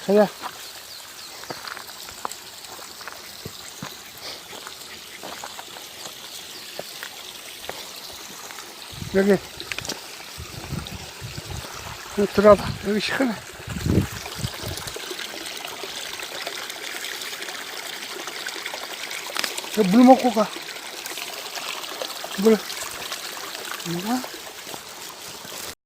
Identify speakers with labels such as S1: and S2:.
S1: 가자. 여기 들어와봐. 여기 시원해. 물 먹고 가. 물.